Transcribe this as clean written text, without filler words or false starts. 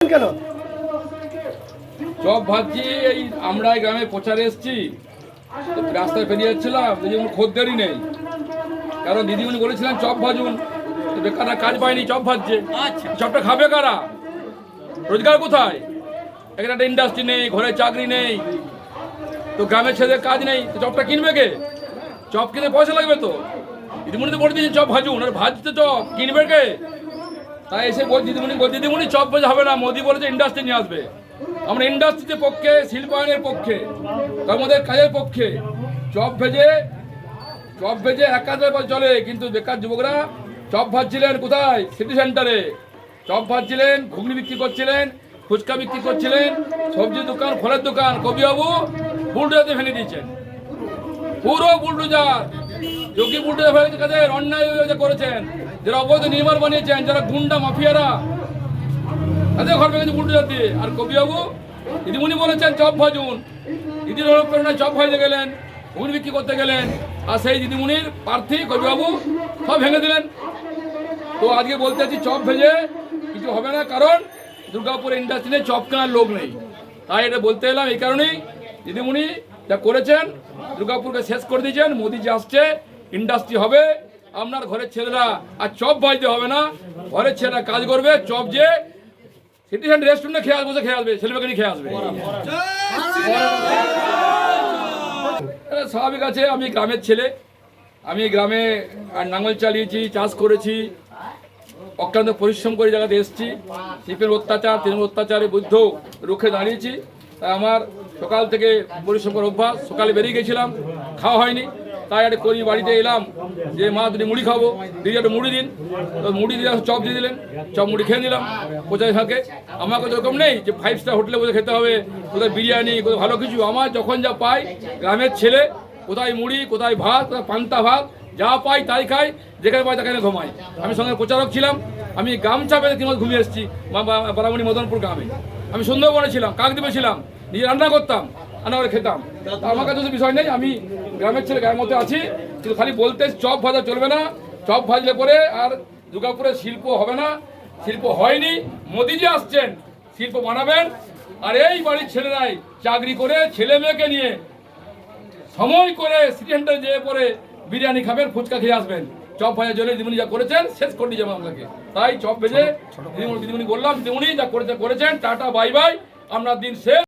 কেন চপ ভাজছি? এই আমরা এই গ্রামে প্রচারে এসেছি, রাস্তায় পেরিয়ে যাচ্ছিলাম, দিদিমণি খদ্দেরই নেই। কারণ দিদিমণি বলেছিলেন চপ ভাজুন, বেকাররা কাজ পায়নি, চপ ভাজছে। চপটা খাবে কারা? রোজগার কোথায়? এখানে একটা ইন্ডাস্ট্রি নেই, ঘরে চাকরি নেই, তো গ্রামের ছেলেদের কাজ নেই, তো চপটা কিনবে কে? চপ কিনে পয়সা লাগবে তো। দিদিমণি তো বলে দিয়েছে চপ ভাজুন, আর ভাজতে চপ কিনবে কে? তাই এসে দিদিমণি চপ ভাজা হবে না, মোদি বলেছে ইন্ডাস্ট্রি নিয়ে আসবে। আমরা ইন্ডাস্ট্রির পক্ষে, শিল্পায়নের পক্ষে, আমাদের কাজের পক্ষে। চপ ভেজে এক কাজে চলে, কিন্তু বেকার যুবকরা চপ ভাজছিলেন কোথায়? সিটি সেন্টারে চপ ভাজছিলেন, ঘুগনি বিক্রি করছিলেন, ফুচকা বিক্রি করছিলেন, সবজি দোকান, ফলের দোকান। কবিবাবু বুলডোজার ভেঙে দিয়েছেন, পুরো বুলডোজার। যোগী বুলডোজার ভেঙে কাদের অন্যায় করেছেন, যারা অবৈধ নির্মাণ বানিয়েছেন, যারা গুন্ডা মাফিয়ারা, তাদের ঘর ভেঙেছে বুলডোজার দিয়ে। আর কবিবাবু দিদিমণি বলেছেন চপ ভাজুন, দিদির অনুপ্রেরণায় চপ ভাজতে গেলেন, ঘুগনি বিক্রি করতে গেলেন, আর সেই দিদিমণির প্রার্থী কবিবাবু সব ভেঙে দিলেন। তো আজকে বলতে চাচ্ছি চপ ভেজে কিছু হবে না, কারণ দুর্গাপুর ইন্ডাস্ট্রি নেই, চপ কেনার লোক নেই। তাই এটা বলতে এলাম, এই কারণেই দিদিমণি যা করেছেন, দুর্গাপুরকে শেষ করে দিয়েছেন। মোদি যে আসছে, ইন্ডাস্ট্রি হবে, আপনার ঘরের ছেলেরা আর চপ ভাজতে হবে না, ঘরের ছেলেরা কাজ করবে। চপ যে সিটি সেন্টার রেস্টুরেন্টে খেয়ে আসবে, খেয়ে আসবে, ছেলেমেয়েকে নিয়ে খেয়ে আসবে। স্বাভাবিক আছে, আমি গ্রামের ছেলে, আমি গ্রামে নাঙল চালিয়েছি, চাষ করেছি, অক্লান্ত পরিশ্রম করে জায়গাতে এসেছি। সিপিএম অত্যাচার, তৃণমূল অত্যাচারে বুদ্ধ রুখে দাঁড়িয়েছি। তাই আমার সকাল থেকে পরিশ্রম করার অভ্যাস। সকালে বেরিয়ে গেছিলাম, খাওয়া হয়নি, তাই একটা করি বাড়িতে এলাম যে মা দুটি মুড়ি খাবো, দিদি একটা মুড়ি দিন। তো মুড়ি দিয়ে চপ দিয়ে দিলেন, চপ মুড়ি খেয়ে নিলাম। কোথায় থাকে আমাকে তো এরকম নেই যে 5 স্টার হোটেলে বসে খেতে হবে, কোথায় বিরিয়ানি, কোথায় ভালো কিছু। আমার যখন যা পাই, গ্রামের ছেলে, কোথায় মুড়ি, কোথায় ভাত, কোথায় পান্তা ভাত, যা পাই তাই খাই, যেখানে পাই তাখানে ঘুমাই। আমি সঙ্গে প্রচারক ছিলাম, আমি গামছা পেতে 3 মাস ঘুমিয়ে এসেছি বারামণি মদনপুর গ্রামে। আমি সুন্দরবনে ছিলাম, কাকদ্বীপে ছিলাম, নিজে রান্না করতাম, রান্না করে খেতাম। আমার কাছে তো বিষয় নেই, আমি গ্রামের ছেলে, গ্রামের মধ্যে আছি। কিন্তু খালি বলতে চপ ভাজা চলবে না, চপ ভাজলে পরে আর দুর্গাপুরে শিল্প হবে না, শিল্প হয়নি। মোদিজি আসছেন, শিল্প বানাবেন। আর এই বাড়ির ছেলেরাই চাকরি করে ছেলে মেয়েকে নিয়ে সময় করে সিটি সেন্টারে যেয়ে পরে বিরিয়ানি খাবেন, ফুচকা খেয়ে আসবেন। চপ ভাজা জন্য দিদিমণি যা করেছেন শেষ করে দিয়ে যাবো আপনাকে। তাই চপ ভেজে দিদিমণি বললাম, দিদিমণি যা করেছেন, টাটা বাই বাই, আপনার দিন শেষ।